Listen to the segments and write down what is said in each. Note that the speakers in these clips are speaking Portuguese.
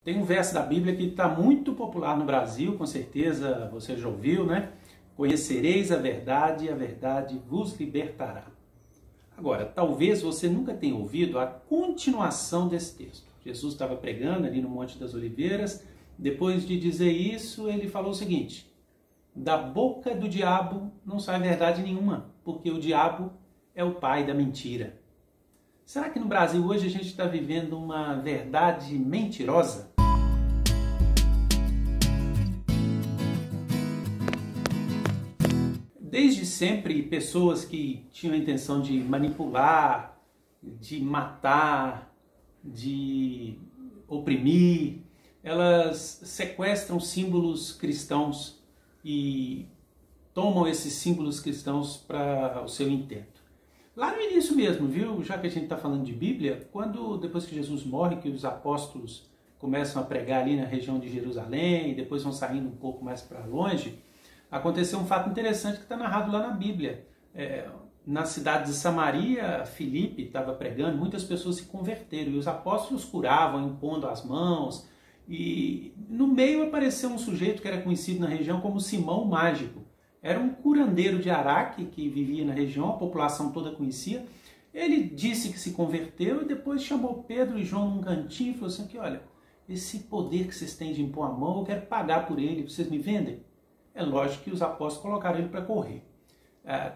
Tem um verso da Bíblia que está muito popular no Brasil, com certeza você já ouviu, né? Conhecereis a verdade e a verdade vos libertará. Agora, talvez você nunca tenha ouvido a continuação desse texto. Jesus estava pregando ali no Monte das Oliveiras. Depois de dizer isso, ele falou o seguinte: da boca do diabo não sai verdade nenhuma, porque o diabo é o pai da mentira. Será que no Brasil hoje a gente está vivendo uma verdade mentirosa? Desde sempre, pessoas que tinham a intenção de manipular, de matar, de oprimir, elas sequestram símbolos cristãos e tomam esses símbolos cristãos para o seu intento. Lá no início mesmo, viu? Já que a gente está falando de Bíblia, depois que Jesus morre, que os apóstolos começam a pregar ali na região de Jerusalém, e depois vão saindo um pouco mais para longe, aconteceu um fato interessante que está narrado lá na Bíblia. Na cidade de Samaria, Filipe estava pregando, muitas pessoas se converteram, e os apóstolos curavam, impondo as mãos, e no meio apareceu um sujeito que era conhecido na região como Simão o Mágico. Era um curandeiro de Araque que vivia na região, a população toda conhecia. Ele disse que se converteu e depois chamou Pedro e João num cantinho e falou assim: olha, esse poder que vocês têm de impor a mão, eu quero pagar por ele, vocês me vendem? É lógico que os apóstolos colocaram ele para correr.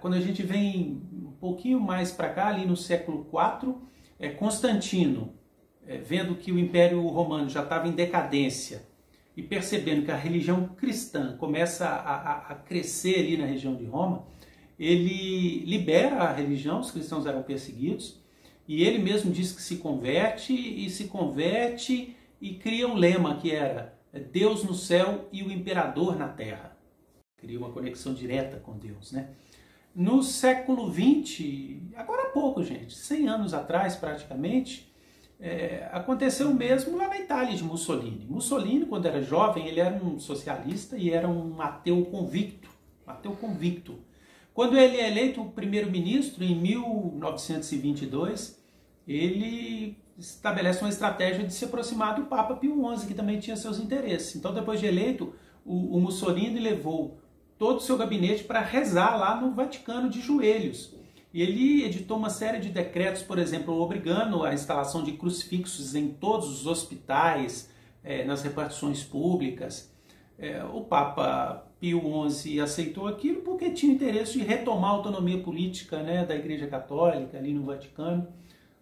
Quando a gente vem um pouquinho mais para cá, ali no século IV, Constantino, vendo que o Império Romano já estava em decadência e percebendo que a religião cristã começa a crescer ali na região de Roma, ele libera a religião, os cristãos eram perseguidos, e ele mesmo diz que se converte e cria um lema que era Deus no céu e o imperador na terra. Cria uma conexão direta com Deus, né? No século XX, agora há pouco, gente, 100 anos atrás praticamente, aconteceu o mesmo lá na Itália de Mussolini. Mussolini, quando era jovem, ele era um socialista e era um ateu convicto. Quando ele é eleito primeiro-ministro em 1922, ele estabelece uma estratégia de se aproximar do Papa Pio XI, que também tinha seus interesses. Então, depois de eleito, o Mussolini levou todo o seu gabinete para rezar lá no Vaticano de joelhos. E ele editou uma série de decretos, por exemplo, obrigando a instalação de crucifixos em todos os hospitais, nas repartições públicas. O Papa Pio XI aceitou aquilo porque tinha interesse de retomar a autonomia política, né, da Igreja Católica ali no Vaticano.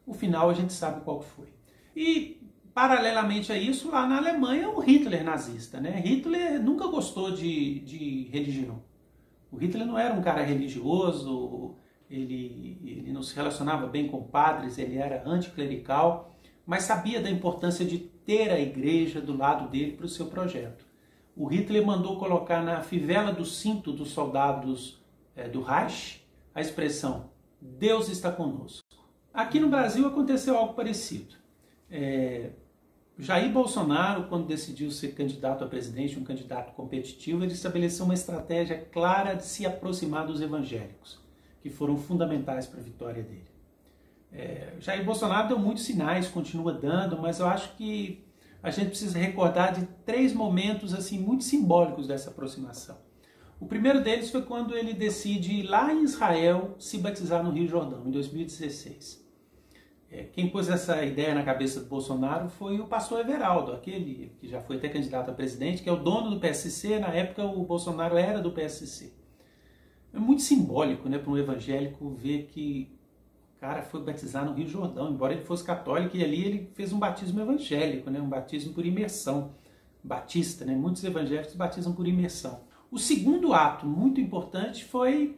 O final a gente sabe qual foi. E, paralelamente a isso, lá na Alemanha, o Hitler nazista, né? Hitler nunca gostou de religião. O Hitler não era um cara religioso, ele não se relacionava bem com padres, ele era anticlerical, mas sabia da importância de ter a igreja do lado dele para o seu projeto. O Hitler mandou colocar na fivela do cinto dos soldados do Reich a expressão Deus está conosco. Aqui no Brasil aconteceu algo parecido. Jair Bolsonaro, quando decidiu ser candidato a presidente, um candidato competitivo, ele estabeleceu uma estratégia clara de se aproximar dos evangélicos, que foram fundamentais para a vitória dele. Jair Bolsonaro deu muitos sinais, continua dando, mas eu acho que a gente precisa recordar de 3 momentos assim, muito simbólicos dessa aproximação. O primeiro deles foi quando ele decide ir lá em Israel se batizar no Rio Jordão, em 2016. Quem pôs essa ideia na cabeça do Bolsonaro foi o pastor Everaldo, aquele que já foi até candidato a presidente, que é o dono do PSC. Na época o Bolsonaro era do PSC. É muito simbólico, né, para um evangélico ver que o cara foi batizar no Rio Jordão, embora ele fosse católico, e ali ele fez um batismo evangélico, né, um batismo por imersão. Batista, né, muitos evangélicos batizam por imersão. O segundo ato muito importante foi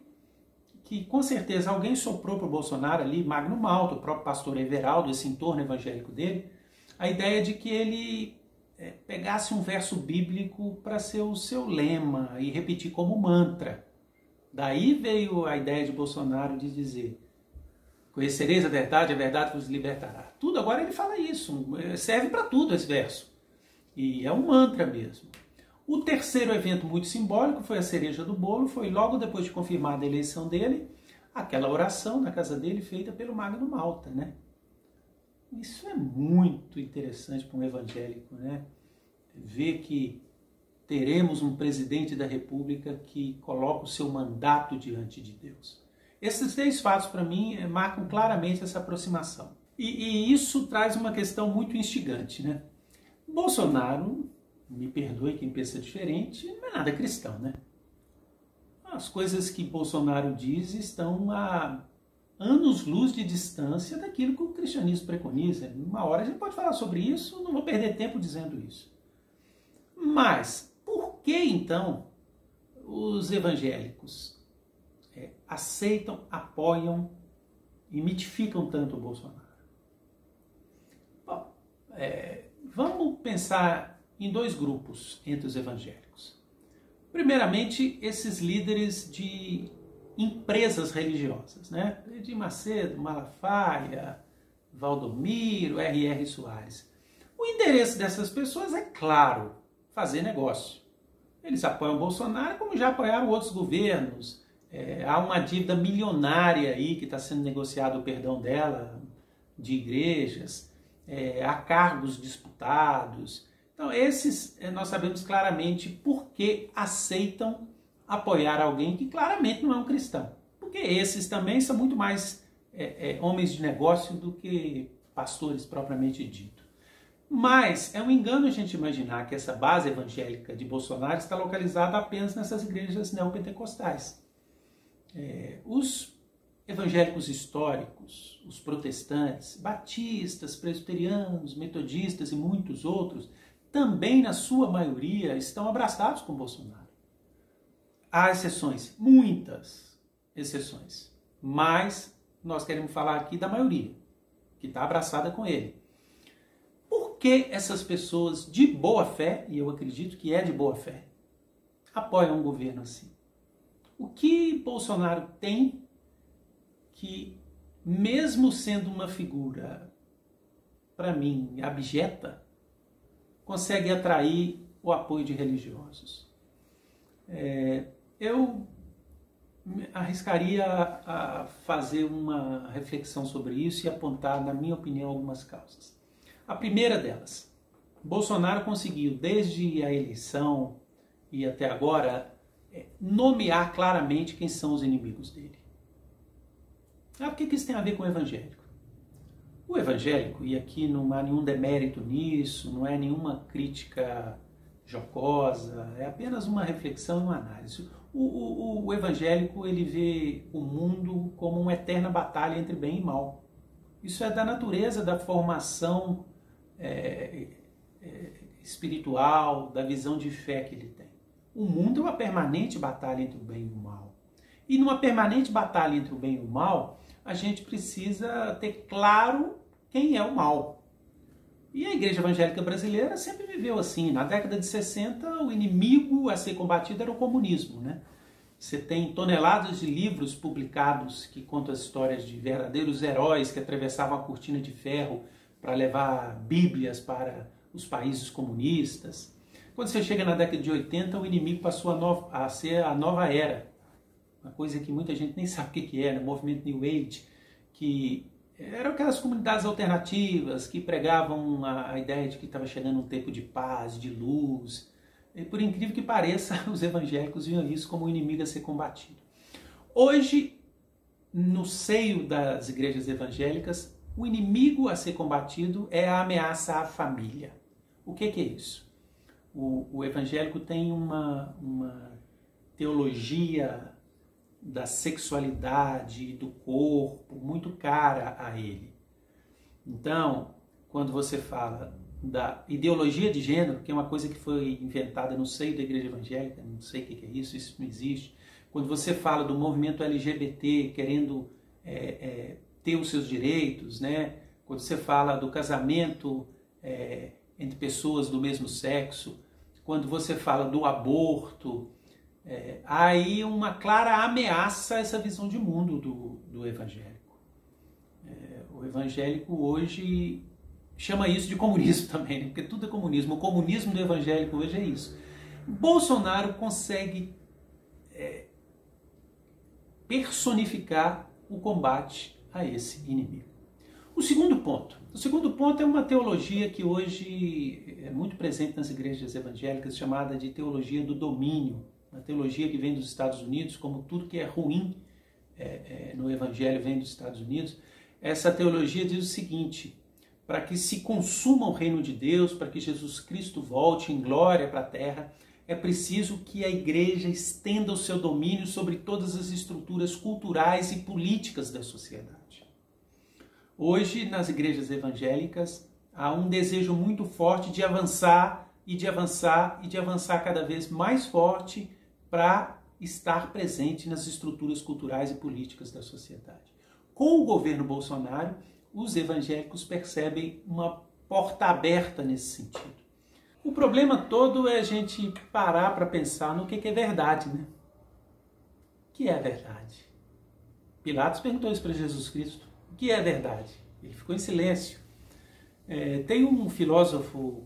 que, com certeza, alguém soprou para o Bolsonaro ali, Magno Malta, o próprio pastor Everaldo, esse entorno evangélico dele, a ideia de que ele pegasse um verso bíblico para ser o seu lema e repetir como mantra. Daí veio a ideia de Bolsonaro de dizer: conhecereis a verdade vos libertará. Tudo, agora ele fala isso, serve para tudo esse verso. E é um mantra mesmo. O terceiro evento muito simbólico foi a cereja do bolo, foi logo depois de confirmada a eleição dele, aquela oração na casa dele feita pelo Magno Malta, né? Isso é muito interessante para um evangélico, né? vê que teremos um presidente da República que coloca o seu mandato diante de Deus. Esses 3 fatos, para mim, marcam claramente essa aproximação. E isso traz uma questão muito instigante, né? Bolsonaro, me perdoe quem pensa diferente, não é nada cristão, né? As coisas que Bolsonaro diz estão a anos-luz de distância daquilo que o cristianismo preconiza. Uma hora a gente pode falar sobre isso, não vou perder tempo dizendo isso. Mas, por que então os evangélicos aceitam, apoiam e mitificam tanto o Bolsonaro? Bom, vamos pensar em 2 grupos entre os evangélicos. Primeiramente, esses líderes de empresas religiosas, né? Edir Macedo, Malafaia, Valdomiro, R.R. Soares. O interesse dessas pessoas é claro, fazer negócio. Eles apoiam o Bolsonaro como já apoiaram outros governos. Há uma dívida milionária aí que está sendo negociado o perdão dela, de igrejas, há cargos disputados. Então esses nós sabemos claramente por que aceitam apoiar alguém que claramente não é um cristão. Porque esses também são muito mais homens de negócio do que pastores propriamente dito. Mas é um engano a gente imaginar que essa base evangélica de Bolsonaro está localizada apenas nessas igrejas neopentecostais. Os evangélicos históricos, os protestantes, batistas, presbiterianos, metodistas e muitos outros, também na sua maioria estão abraçados com Bolsonaro. Há exceções, muitas exceções, mas nós queremos falar aqui da maioria, que está abraçada com ele. Por que essas pessoas de boa fé, e eu acredito que é de boa fé, apoiam um governo assim? O que Bolsonaro tem que, mesmo sendo uma figura, para mim, abjeta, consegue atrair o apoio de religiosos? Eu arriscaria a fazer uma reflexão sobre isso e apontar, na minha opinião, algumas causas. A primeira delas, Bolsonaro conseguiu, desde a eleição e até agora, nomear claramente quem são os inimigos dele. O que isso tem a ver com o evangélico? O evangélico, e aqui não há nenhum demérito nisso, não é nenhuma crítica jocosa, é apenas uma reflexão e uma análise. O evangélico, ele vê o mundo como uma eterna batalha entre bem e mal. Isso é da natureza da formação espiritual, da visão de fé que ele tem. O mundo é uma permanente batalha entre o bem e o mal. E numa permanente batalha entre o bem e o mal, a gente precisa ter claro quem é o mal. E a Igreja Evangélica Brasileira sempre viveu assim. Na década de 60, o inimigo a ser combatido era o comunismo, né? Você tem toneladas de livros publicados que contam as histórias de verdadeiros heróis que atravessavam a cortina de ferro para levar bíblias para os países comunistas. Quando você chega na década de 80, o inimigo passou a ser a nova era. Uma coisa que muita gente nem sabe o que é, né? O movimento New Age, que eram aquelas comunidades alternativas que pregavam a ideia de que estava chegando um tempo de paz, de luz. E por incrível que pareça, os evangélicos viam isso como um inimigo a ser combatido. Hoje, no seio das igrejas evangélicas, o inimigo a ser combatido é a ameaça à família. O que é isso? O evangélico tem uma teologia da sexualidade, do corpo, muito cara a ele. Então, quando você fala da ideologia de gênero, que é uma coisa que foi inventada no seio da igreja evangélica, não sei o que é isso, isso não existe. Quando você fala do movimento LGBT querendo ter os seus direitos, né? Quando você fala do casamento entre pessoas do mesmo sexo, quando você fala do aborto, há aí uma clara ameaça a essa visão de mundo do evangélico. O evangélico hoje chama isso de comunismo também, né? Porque tudo é comunismo. O comunismo do evangélico hoje é isso. Bolsonaro consegue personificar o combate a esse inimigo. O segundo ponto, O segundo ponto é uma teologia que hoje é muito presente nas igrejas evangélicas, chamada de teologia do domínio. Uma teologia que vem dos Estados Unidos, como tudo que é ruim no evangelho vem dos Estados Unidos. Essa teologia diz o seguinte: para que se consuma o reino de Deus, para que Jesus Cristo volte em glória para a terra, é preciso que a igreja estenda o seu domínio sobre todas as estruturas culturais e políticas da sociedade. Hoje, nas igrejas evangélicas, há um desejo muito forte de avançar e de avançar e de avançar cada vez mais forte para estar presente nas estruturas culturais e políticas da sociedade. Com o governo Bolsonaro, os evangélicos percebem uma porta aberta nesse sentido. O problema todo é a gente parar para pensar no que é verdade, né? O que é verdade? Pilatos perguntou isso para Jesus Cristo. O que é verdade? Ele ficou em silêncio. Tem um filósofo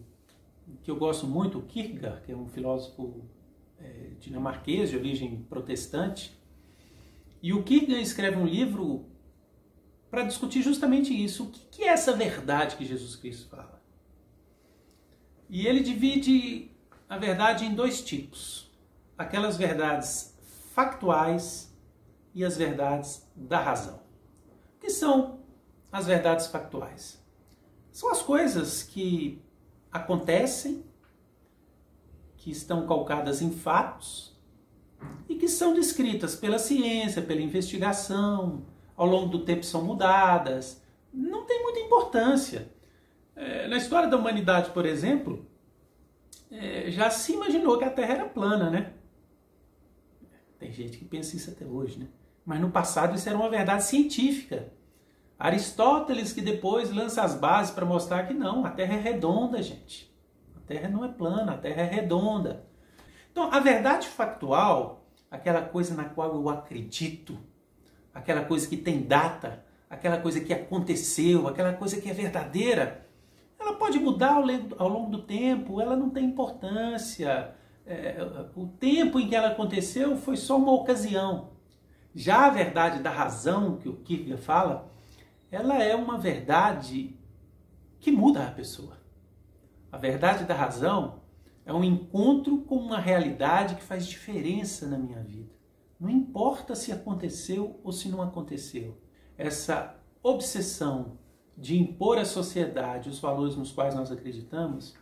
que eu gosto muito, o Kierkegaard, que é um filósofo dinamarquês de origem protestante. E o Kierkegaard escreve um livro para discutir justamente isso. O que é essa verdade que Jesus Cristo fala? E ele divide a verdade em dois tipos. Aquelas verdades factuais e as verdades da razão. O que são as verdades factuais? São as coisas que acontecem, que estão calcadas em fatos e que são descritas pela ciência, pela investigação, ao longo do tempo são mudadas, não tem muita importância. Na história da humanidade, por exemplo, já se imaginou que a Terra era plana, né? Tem gente que pensa isso até hoje, né? Mas no passado isso era uma verdade científica. Aristóteles que depois lança as bases para mostrar que não, a Terra é redonda, gente. A Terra não é plana, a Terra é redonda. Então, a verdade factual, aquela coisa na qual eu acredito, aquela coisa que tem data, aquela coisa que aconteceu, aquela coisa que é verdadeira, ela pode mudar ao longo do tempo, ela não tem importância. O tempo em que ela aconteceu foi só uma ocasião. Já a verdade da razão, que o Kierkegaard fala, ela é uma verdade que muda a pessoa. A verdade da razão é um encontro com uma realidade que faz diferença na minha vida. Não importa se aconteceu ou se não aconteceu. Essa obsessão de impor à sociedade os valores nos quais nós acreditamos,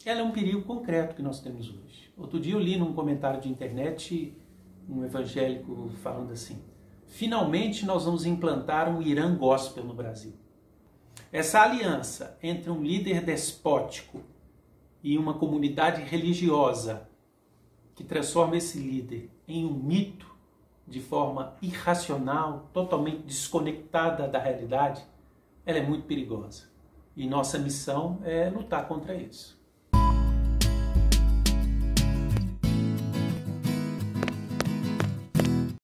ela é um perigo concreto que nós temos hoje. Outro dia eu li num comentário de internet um evangélico falando assim: finalmente nós vamos implantar um Irã gospel no Brasil. Essa aliança entre um líder despótico e uma comunidade religiosa que transforma esse líder em um mito de forma irracional, totalmente desconectada da realidade, ela é muito perigosa. E nossa missão é lutar contra isso.